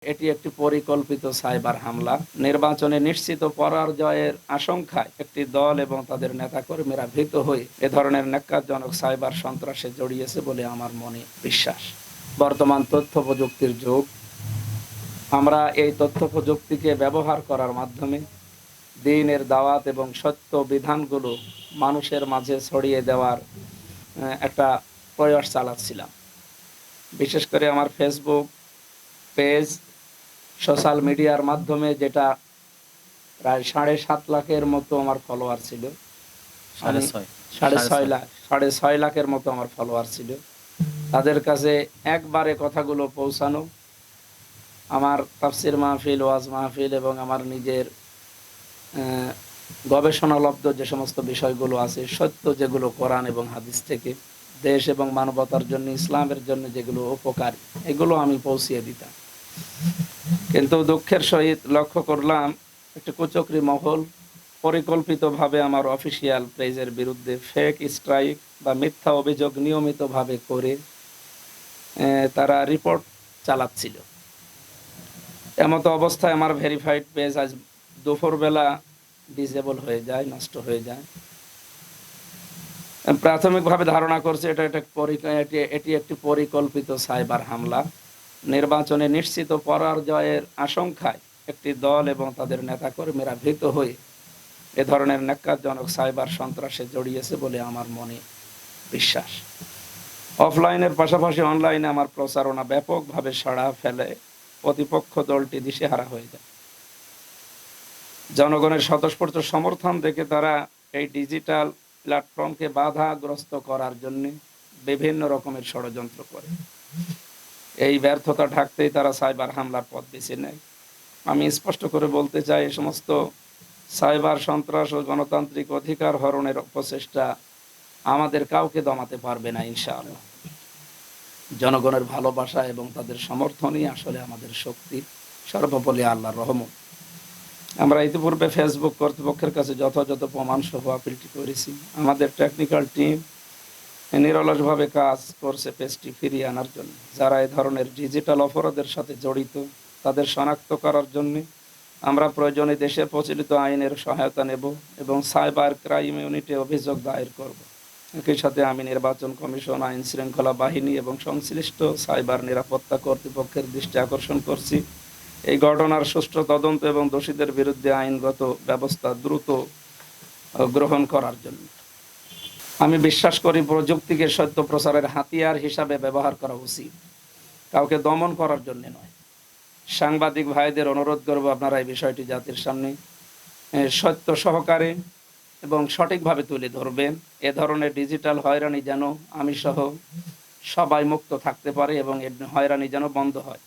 এটি একটি পরিকল্পিত সাইবার হামলা। নির্বাচনে নিশ্চিত পরাজয়ের আশঙ্কায় একটি দল এবং তাদের নেতাকর্মীরা ভীত হয়ে এ ধরনের ন্যাক্কারজনক সাইবার সন্ত্রাসে জড়িয়েছে বলে আমার মনে বিশ্বাস। বর্তমান তথ্য প্রযুক্তির যুগ। আমরা এই তথ্য প্রযুক্তিকে ব্যবহার করার মাধ্যমে দ্বীনের দাওয়াত এবং সত্য বিধানগুলো মানুষের মাঝে ছড়িয়ে দেওয়ার একটা প্রয়াস চালাচ্ছিলাম। বিশেষ করে আমার ফেসবুক পেজ, সোশ্যাল মিডিয়ার মাধ্যমে, যেটা প্রায় 7.5 লাখের মতো আমার ফলোয়ার ছিল। 6.5 লাখের মতো আমার ফলোয়ার ছিল। তাদের কাছে একবারে কথাগুলো পৌঁছানো, আমার তাফসির মাহফিল, ওয়াজ মাহফিল এবং আমার নিজের গবেষণালব্ধ যে সমস্ত বিষয়গুলো আছে, সত্য যেগুলো কোরআন এবং হাদিস থেকে, দেশ এবং মানবতার জন্য, ইসলামের জন্য যেগুলো উপকারী, এগুলো আমি পৌঁছিয়ে দিতাম। কিন্তু দুঃখের সহিত লক্ষ্য করলাম একটি কুচক্রী মহল পরিকল্পিতভাবে আমার অফিসিয়াল পেজের বিরুদ্ধে ফেক স্ট্রাইক বা মিথ্যা অভিযোগ নিয়মিতভাবে করে তারা রিপোর্ট চালাচ্ছিল। এমতো অবস্থায় আমার ভেরিফাইড পেজ আজ দুপুরবেলা ডিসেবল হয়ে যায়, নষ্ট হয়ে যায়। প্রাথমিকভাবে ধারণা করছে এটি একটি পরিকল্পিত সাইবার হামলা। নির্বাচনে নিশ্চিত পরাজয়ের আশঙ্কায় একটি দল এবং তাদের নেতাকর্মীরা ভীত হয়ে এ ধরনের ন্যাক্কারজনক সাইবার সন্ত্রাসে জড়িয়েছে বলে আমার মনে বিশ্বাস। অফলাইনের পাশাপাশি অনলাইনে আমার প্রচারণা ব্যাপকভাবে সাড়া ফেলে প্রতিপক্ষ দলটি দিশেহারা হয়ে যায়। জনগণের স্বতঃস্ফূর্ত সমর্থন দেখে তারা এই ডিজিটাল প্ল্যাটফর্মকে বাধাগ্রস্ত করার জন্য বিভিন্ন রকমের ষড়যন্ত্র করে। এই ব্যর্থতা ঢাকতেই তারা সাইবার হামলার পথ বেছে নেয়। আমি স্পষ্ট করে বলতে চাই, এই সমস্ত সাইবার সন্ত্রাস ও গণতান্ত্রিক অধিকার হরণের প্রচেষ্টা আমাদের কাউকে দমাতে পারবে না ইনশাআল্লাহ। জনগণের ভালোবাসা এবং তাদের সমর্থনই আসলে আমাদের শক্তি, সর্বোপরি আল্লাহর রহমত। আমরা ইতিপূর্বে ফেসবুক কর্তৃপক্ষের কাছে যথাযথ প্রমাণ সহ আপিলটি করেছি। আমাদের টেকনিক্যাল টিম নিরলসভাবে কাজ করছে পেজটি ফিরিয়ে আনার জন্য। যারা এই ধরনের ডিজিটাল অপরাধের সাথে জড়িত তাদের শনাক্ত করার জন্য আমরা প্রয়োজনে দেশের প্রচলিত আইনের সহায়তা নেব এবং সাইবার ক্রাইম ইউনিটে অভিযোগ দায়ের করব। একই সাথে আমি নির্বাচন কমিশন, আইন শৃঙ্খলা বাহিনী এবং সংশ্লিষ্ট সাইবার নিরাপত্তা কর্তৃপক্ষের দৃষ্টি আকর্ষণ করছি এই ঘটনার সুষ্ঠু তদন্ত এবং দোষীদের বিরুদ্ধে আইনগত ব্যবস্থা দ্রুত গ্রহণ করার জন্য। আমি বিশ্বাস করি প্রযুক্তিকে সত্য প্রচারের হাতিয়ার হিসাবে ব্যবহার করা উচিত, কাউকে দমন করার জন্য নয়। সাংবাদিক ভাইদের অনুরোধ করব, আপনারা এই বিষয়টি জাতির সামনে সত্য সহকারে এবং সঠিকভাবে তুলে ধরবেন। এ ধরনের ডিজিটাল হয়রানি যেন আমি সহ সবাই মুক্ত থাকতে পারে এবং এর হয়রানি যেন বন্ধ হয়।